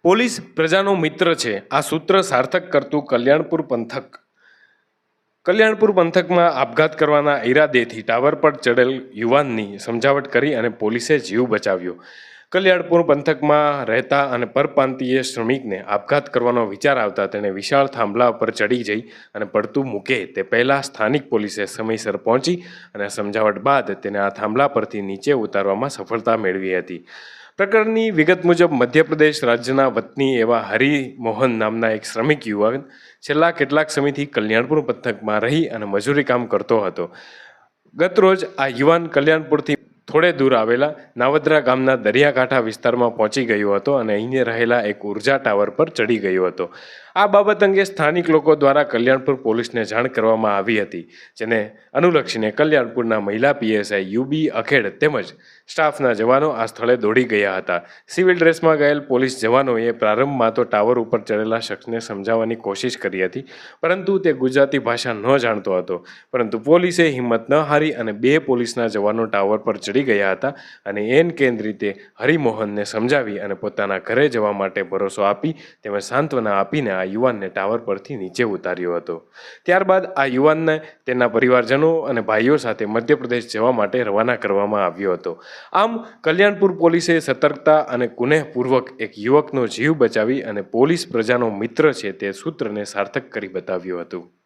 Police પ્રજાનો મિત્ર છે, આ સૂત્ર સાર્થક કરતું કલ્યાણપુર પંથક. કલ્યાણપુર પંથકમાં આપઘાત કરવાના ઈરાદેથી ટાવર પર ચડેલ યુવાનની સમજાવટ કરી અને પોલીસે જીવ બચાવ્યો. કલ્યાણપુર પંથકમાં રહેતા અને પરપ્રાંતીય શ્રમિકને આપઘાત કરવાનો વિચાર આવતા તેણે વિશાળ થાંભલા પર ચડી જઈ અને પડતું મૂકે તે પહેલાં સ્થાનિક પોલીસે સમયસર પહોંચી અને સમજાવટ બાદ તેને આ થાંભલા પરથી નીચે ઉતારવામાં સફળતા મેળવી હતી. પ્રકરણની વિગત મુજબ મધ્યપ્રદેશ રાજ્યના વતની એવા હરિમોહન નામના એક શ્રમિક યુવાન છેલ્લા કેટલાક સમયથી કલ્યાણપુર પંથકમાં રહી અને મજૂરી કામ કરતો હતો. ગતરોજ આ યુવાન કલ્યાણપુરથી થોડે દૂર આવેલા નાવદરા ગામના દરિયાકાંઠા વિસ્તારમાં પહોંચી ગયો હતો અને અહીં રહેલા એક ઉર્જા ટાવર પર ચડી ગયો હતો. આ બાબત અંગે સ્થાનિક લોકો દ્વારા કલ્યાણપુર પોલીસને જાણ કરવામાં આવી હતી, જેને અનુલક્ષીને કલ્યાણપુરના મહિલા પીએસઆઈ યુબી અખેડ તેમજ સ્ટાફના જવાનો આ સ્થળે દોડી ગયા હતા. સિવિલ ડ્રેસમાં ગયેલ પોલીસ જવાનોએ પ્રારંભમાં તો ટાવર ઉપર ચડેલા શખ્સને સમજાવવાની કોશિશ કરી હતી, પરંતુ તે ગુજરાતી ભાષા ન જાણતો હતો. પરંતુ પોલીસે હિંમત ન હારી અને 2 પોલીસના જવાનો ટાવર પર ચડી ગયા હતા અને એન કેન્દ્ર રીતે હરિમોહનને સમજાવી અને પોતાના ઘરે જવા માટે ભરોસો આપી તેમજ સાંત્વના આપીને આ યુવાનને ટાવર પરથી નીચે ઉતાર્યો હતો. ત્યારબાદ આ યુવાનને તેના પરિવારજનો અને ભાઈઓ સાથે મધ્યપ્રદેશ જવા માટે રવાના કરવામાં આવ્યો હતો. આમ કલ્યાણપુર પોલીસે સતર્કતા અને કુનેહપૂર્વક એક યુવકનો જીવ બચાવી અને પોલીસ પ્રજાનો મિત્ર છે તે સૂત્રને સાર્થક કરી બતાવ્યું હતું.